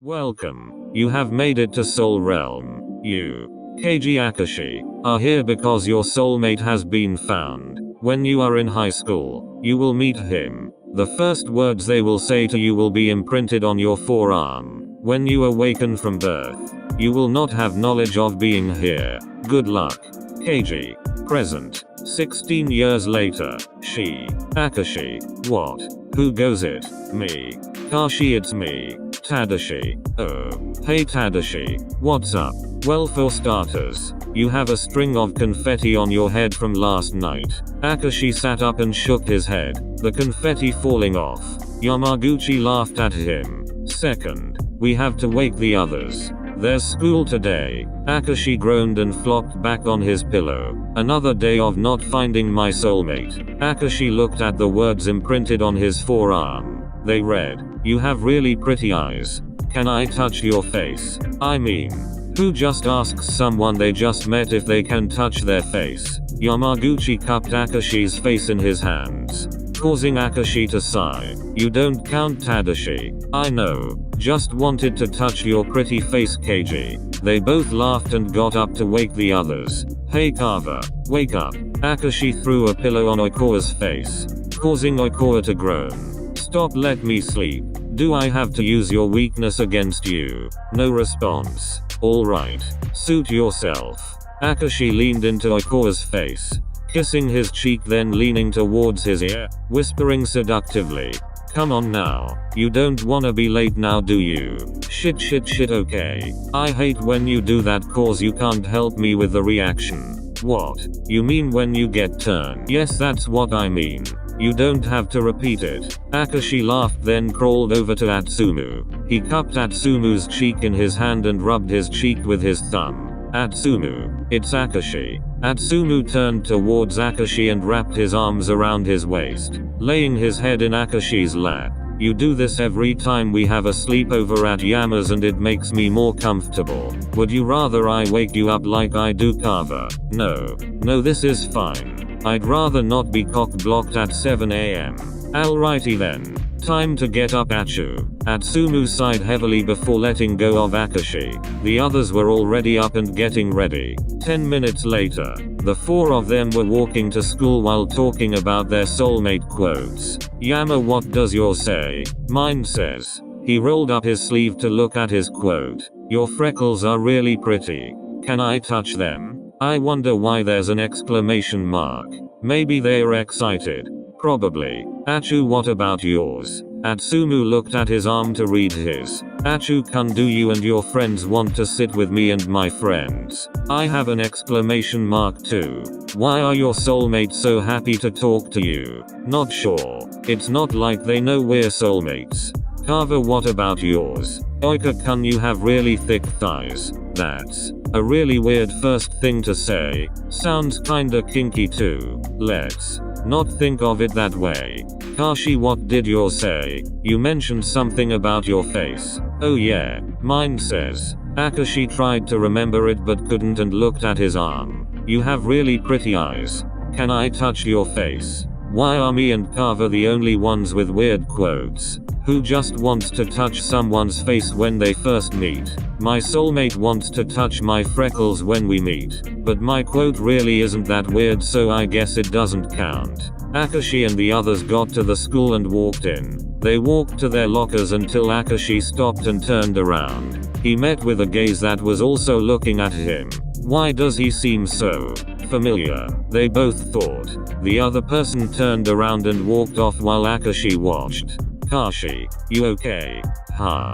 Welcome. You have made it to Soul Realm. You, Keiji Akashi, are here because your soulmate has been found. When you are in high school, you will meet him. The first words they will say to you will be imprinted on your forearm. When you awaken from birth, you will not have knowledge of being here. Good luck. Keiji. Present. 16 years later. She. Akashi. What? Who goes it? Me. Kashi, it's me. Tadashi. Oh. Hey Tadashi. What's up? Well, for starters, you have a string of confetti on your head from last night. Akashi sat up and shook his head, the confetti falling off. Yamaguchi laughed at him. Second, we have to wake the others. There's school today. Akashi groaned and flopped back on his pillow. Another day of not finding my soulmate. Akashi looked at the words imprinted on his forearm. They read, "You have really pretty eyes. Can I touch your face?" I mean, who just asks someone they just met if they can touch their face? Yamaguchi cupped Akashi's face in his hands, causing Akashi to sigh. You don't count, Tadashi. I know. Just wanted to touch your pretty face, Keiji. They both laughed and got up to wake the others. Hey Kava, wake up. Akashi threw a pillow on Oikawa's face, causing Oikawa to groan. Stop, let me sleep. Do I have to use your weakness against you? No response. Alright. Suit yourself. Akashi leaned into Oikawa's face, kissing his cheek, then leaning towards his ear, whispering seductively. Come on now. You don't wanna be late now, do you? Shit, okay. I hate when you do that cause you can't help me with the reaction. What? You mean when you get turned? Yes, that's what I mean. You don't have to repeat it. Akashi laughed, then crawled over to Atsumu. He cupped Atsumu's cheek in his hand and rubbed his cheek with his thumb. Atsumu, it's Akashi. Atsumu turned towards Akashi and wrapped his arms around his waist, laying his head in Akashi's lap. You do this every time we have a sleepover at Yama's and it makes me more comfortable. Would you rather I wake you up like I do, Kava? No, this is fine. I'd rather not be cock-blocked at 7 AM. Alrighty then. Time to get up, Achu. Atsumu sighed heavily before letting go of Akashi. The others were already up and getting ready. 10 minutes later, the four of them were walking to school while talking about their soulmate quotes. Yama, what does yours say? Mine says. He rolled up his sleeve to look at his quote. Your freckles are really pretty. Can I touch them? I wonder why there's an exclamation mark. Maybe they're excited. Probably. Achu, what about yours? Atsumu looked at his arm to read his. Achu-kun, do you and your friends want to sit with me and my friends? I have an exclamation mark too. Why are your soulmates so happy to talk to you? Not sure. It's not like they know we're soulmates. Kava, what about yours? Oika-kun, you have really thick thighs. That's a really weird first thing to say. Sounds kinda kinky too. Let's not think of it that way. Kashi, what did yours say? You mentioned something about your face. Oh yeah, mine says. Akashi tried to remember it but couldn't and looked at his arm. You have really pretty eyes. Can I touch your face? Why are me and Kava the only ones with weird quotes? Who just wants to touch someone's face when they first meet? My soulmate wants to touch my freckles when we meet. But my quote really isn't that weird, so I guess it doesn't count. Akashi and the others got to the school and walked in. They walked to their lockers until Akashi stopped and turned around. He met with a gaze that was also looking at him. Why does he seem so familiar? They both thought. The other person turned around and walked off while Akashi watched. Kashi, you okay? Oh,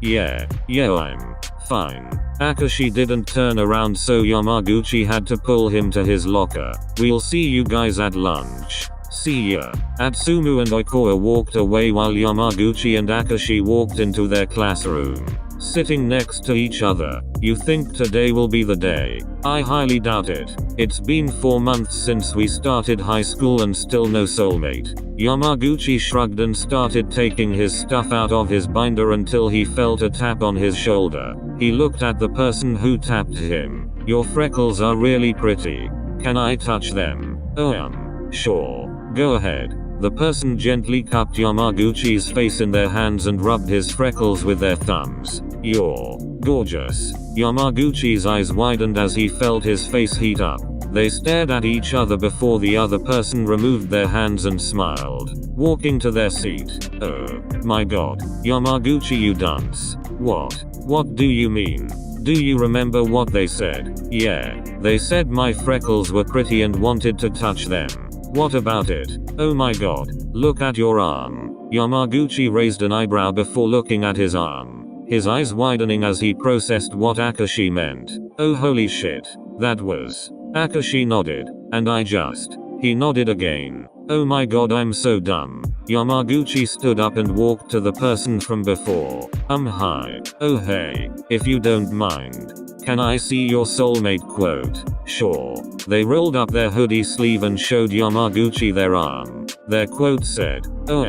yeah, I'm fine. Akashi didn't turn around, so Yamaguchi had to pull him to his locker. We'll see you guys at lunch. See ya. Atsumu and Oikawa walked away while Yamaguchi and Akashi walked into their classroom, sitting next to each other. You think today will be the day? I highly doubt it. It's been 4 months since we started high school and still no soulmate. Yamaguchi shrugged and started taking his stuff out of his binder until he felt a tap on his shoulder. He looked at the person who tapped him. Your freckles are really pretty. Can I touch them? Oh, sure. Go ahead. The person gently cupped Yamaguchi's face in their hands and rubbed his freckles with their thumbs. "You're gorgeous." Yamaguchi's eyes widened as he felt his face heat up. They stared at each other before the other person removed their hands and smiled, walking to their seat. "Oh my god, Yamaguchi, you dunce. What do you mean? Do you remember what they said?" "Yeah, they said my freckles were pretty and wanted to touch them." "What about it?" "Oh my god, look at your arm." Yamaguchi raised an eyebrow before looking at his arm, his eyes widening as he processed what Akashi meant. "Oh holy shit, that was..." Akashi nodded. "And I just..." He nodded again. "Oh my god, I'm so dumb." Yamaguchi stood up and walked to the person from before. Hi. "Oh hey, if you don't mind, can I see your soulmate quote?" "Sure." They rolled up their hoodie sleeve and showed Yamaguchi their arm. Their quote said, "Oh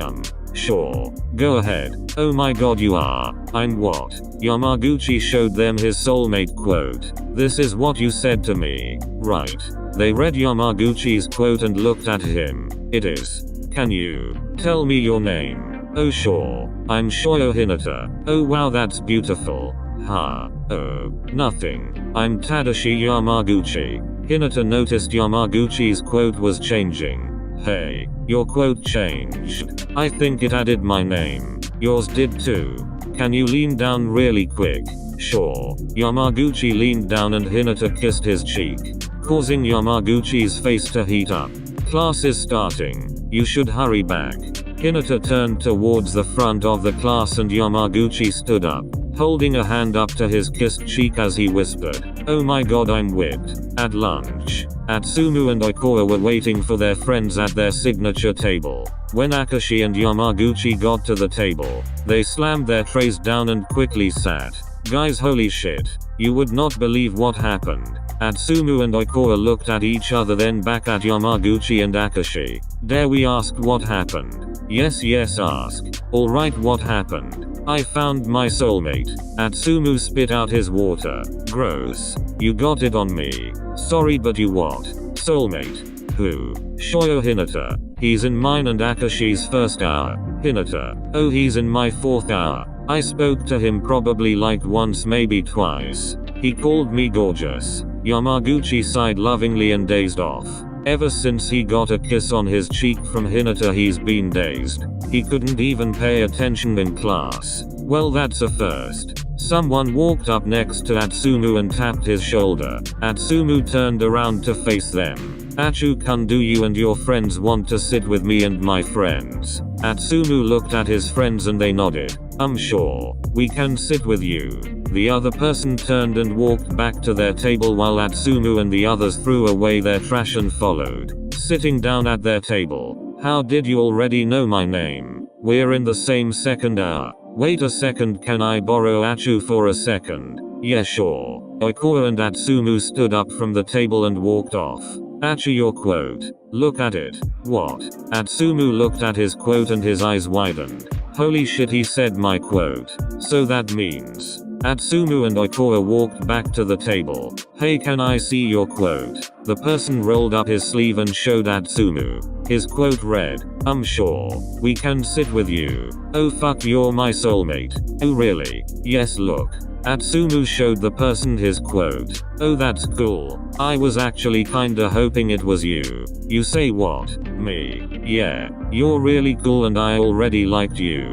sure. Go ahead." "Oh my god, you are..." "I'm what?" Yamaguchi showed them his soulmate quote. "This is what you said to me, right?" They read Yamaguchi's quote and looked at him. "It is. Can you tell me your name?" "Oh sure. I'm Shoyo Hinata." "Oh wow, that's beautiful." "Huh? Oh, nothing. I'm Tadashi Yamaguchi." Hinata noticed Yamaguchi's quote was changing. "Hey, your quote changed. I think it added my name." "Yours did too. Can you lean down really quick?" "Sure." Yamaguchi leaned down and Hinata kissed his cheek, causing Yamaguchi's face to heat up. "Class is starting. You should hurry back." Hinata turned towards the front of the class and Yamaguchi stood up, holding a hand up to his kissed cheek as he whispered, "Oh my god, I'm whipped." At lunch, Atsumu and Oikawa were waiting for their friends at their signature table. When Akashi and Yamaguchi got to the table, they slammed their trays down and quickly sat. "Guys, holy shit. You would not believe what happened." Atsumu and Oikawa looked at each other, then back at Yamaguchi and Akashi. "Dare we ask what happened?" Yes, ask." "Alright, what happened?" "I found my soulmate." Atsumu spit out his water. "Gross. You got it on me." "Sorry, but you what? Soulmate? Who?" "Shoyo Hinata. He's in mine and Akashi's first hour." "Hinata. Oh, he's in my fourth hour. I spoke to him probably like once, maybe twice. He called me gorgeous." Yamaguchi sighed lovingly and dazed off. Ever since he got a kiss on his cheek from Hinata, he's been dazed. He couldn't even pay attention in class. Well, that's a first. Someone walked up next to Atsumu and tapped his shoulder. Atsumu turned around to face them. "Achu-kun, do you and your friends want to sit with me and my friends?" Atsumu looked at his friends and they nodded. Sure. We can sit with you." The other person turned and walked back to their table while Atsumu and the others threw away their trash and followed. Sitting down at their table. "How did you already know my name? We're in the same second hour." "Wait a second, can I borrow Achu for a second?" "Yeah, sure." Oikawa and Atsumu stood up from the table and walked off. "Achu, your quote. Look at it." "What?" Atsumu looked at his quote and his eyes widened. "Holy shit, he said my quote. So that means..." Atsumu and Oikawa walked back to the table. "Hey, can I see your quote?" The person rolled up his sleeve and showed Atsumu. His quote read, Sure. We can sit with you." "Oh fuck, you're my soulmate." "Oh really?" "Yes, look." Atsumu showed the person his quote. "Oh, that's cool. I was actually kinda hoping it was you." "You say what? Me?" "Yeah. You're really cool and I already liked you.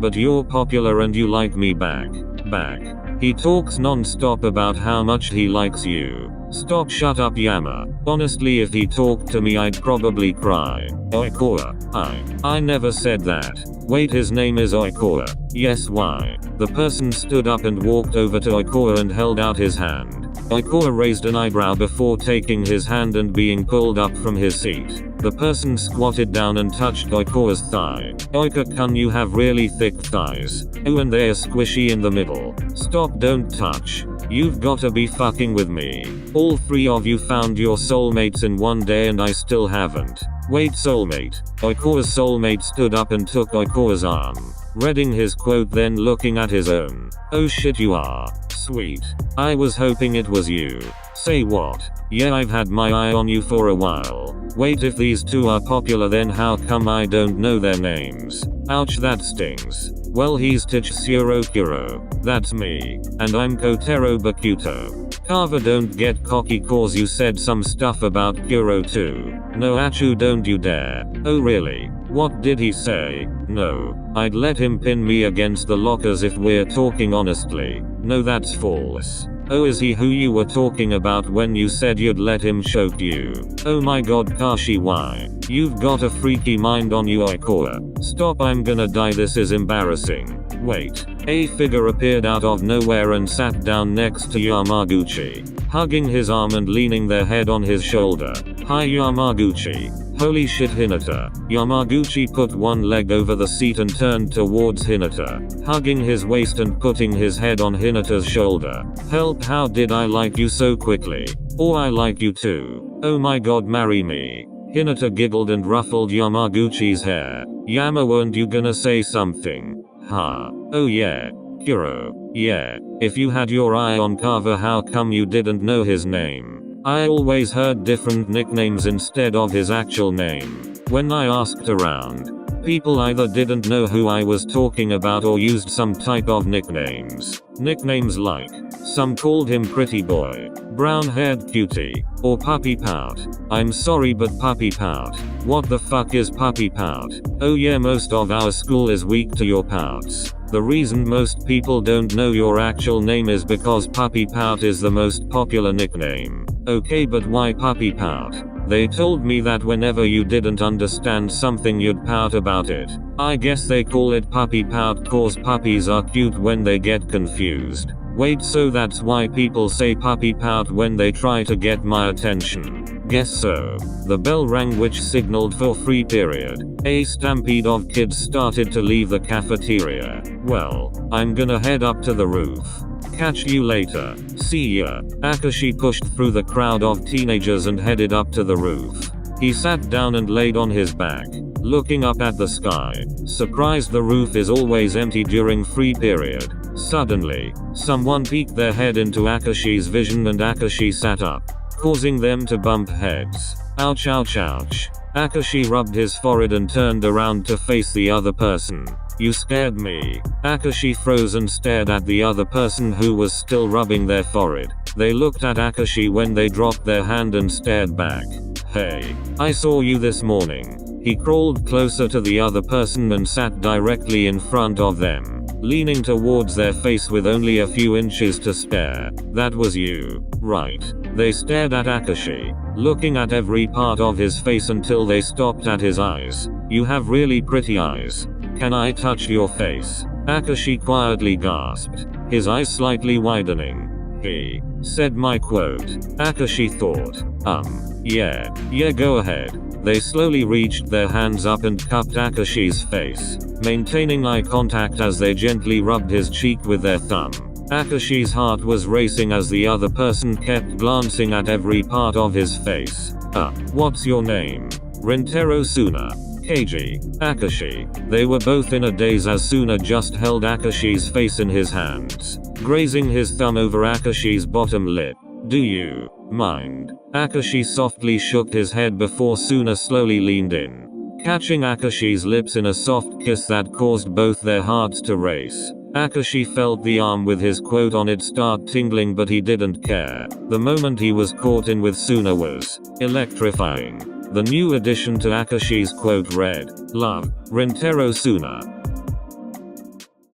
But you're popular and you like me back. He talks non-stop about how much he likes you." "Stop, shut up, Yama. Honestly, if he talked to me I'd probably cry." "Oikawa, I never said that." "Wait, his name is Oikawa." "Yes, why?" The person stood up and walked over to Oikawa and held out his hand. Oikawa raised an eyebrow before taking his hand and being pulled up from his seat. The person squatted down and touched Oikawa's thigh. "Oika-kun, you have really thick thighs. Oh, and they're squishy in the middle." "Stop, don't touch. You've gotta be fucking with me. All three of you found your soulmates in one day and I still haven't." "Wait, soulmate." Oikawa's soulmate stood up and took Oikawa's arm, reading his quote then looking at his own. "Oh shit, you are Sweet. I was hoping it was you. Say what? Yeah, I've had my eye on you for a while. Wait, if these two are popular, then how come I don't know their names? Ouch, that stings. Well, he's Tichiro Kuro. That's me. And I'm Kotaro Bakuto. Carver, don't get cocky cause you said some stuff about Kuro too. No, Achu, don't you dare. Oh really? What did he say? No. I'd let him pin me against the lockers if we're talking honestly. No, that's false. Oh, is he who you were talking about when you said you'd let him choke you? Oh my god, Kashi, why? You've got a freaky mind on you, Oikoa. Stop, I'm gonna die, this is embarrassing. Wait. A figure appeared out of nowhere and sat down next to Yamaguchi, hugging his arm and leaning their head on his shoulder. Hi Yamaguchi. Holy shit, Hinata. Yamaguchi put one leg over the seat and turned towards Hinata, hugging his waist and putting his head on Hinata's shoulder. Help, how did I like you so quickly? Oh, I like you too. Oh my god, marry me. Hinata giggled and ruffled Yamaguchi's hair. Yama, weren't you gonna say something? Huh? Oh yeah. Kuro. Yeah. If you had your eye on Carver, how come you didn't know his name? I always heard different nicknames instead of his actual name. When I asked around, people either didn't know who I was talking about or used some type of nicknames. Nicknames like, some called him Pretty Boy, Brown-haired Cutie, or Puppy Pout. I'm sorry, but Puppy Pout. What the fuck is Puppy Pout? Oh yeah, most of our school is weak to your pouts. The reason most people don't know your actual name is because Puppy Pout is the most popular nickname. Okay, but why Puppy Pout? They told me that whenever you didn't understand something you'd pout about it. I guess they call it Puppy Pout cause puppies are cute when they get confused. Wait, so that's why people say Puppy Pout when they try to get my attention? Guess so. The bell rang, which signaled for free period. A stampede of kids started to leave the cafeteria. Well, I'm gonna head up to the roof. Catch you later. See ya. Akashi pushed through the crowd of teenagers and headed up to the roof. He sat down and laid on his back, looking up at the sky. Surprised the roof is always empty during free period. Suddenly, someone peeked their head into Akashi's vision and Akashi sat up, causing them to bump heads. Ouch, ouch, ouch. Akashi rubbed his forehead and turned around to face the other person. You scared me. Akashi froze and stared at the other person who was still rubbing their forehead. They looked at Akashi when they dropped their hand and stared back. Hey, I saw you this morning. He crawled closer to the other person and sat directly in front of them, leaning towards their face with only a few inches to spare. That was you, right? They stared at Akashi, looking at every part of his face until they stopped at his eyes. You have really pretty eyes. Can I touch your face? Akashi quietly gasped, his eyes slightly widening. He said my quote. Akashi thought, yeah, go ahead. They slowly reached their hands up and cupped Akashi's face, maintaining eye contact as they gently rubbed his cheek with their thumb. Akashi's heart was racing as the other person kept glancing at every part of his face. What's your name? Rintaro Suna. Keiji. Akashi. They were both in a daze as Suna just held Akashi's face in his hands, grazing his thumb over Akashi's bottom lip. Do you mind? Akashi softly shook his head before Suna slowly leaned in, catching Akashi's lips in a soft kiss that caused both their hearts to race. Akashi felt the arm with his quote on it start tingling, but he didn't care. The moment he was caught in with Suna was electrifying. The new addition to Akashi's quote read, Love, Rintaro Suna.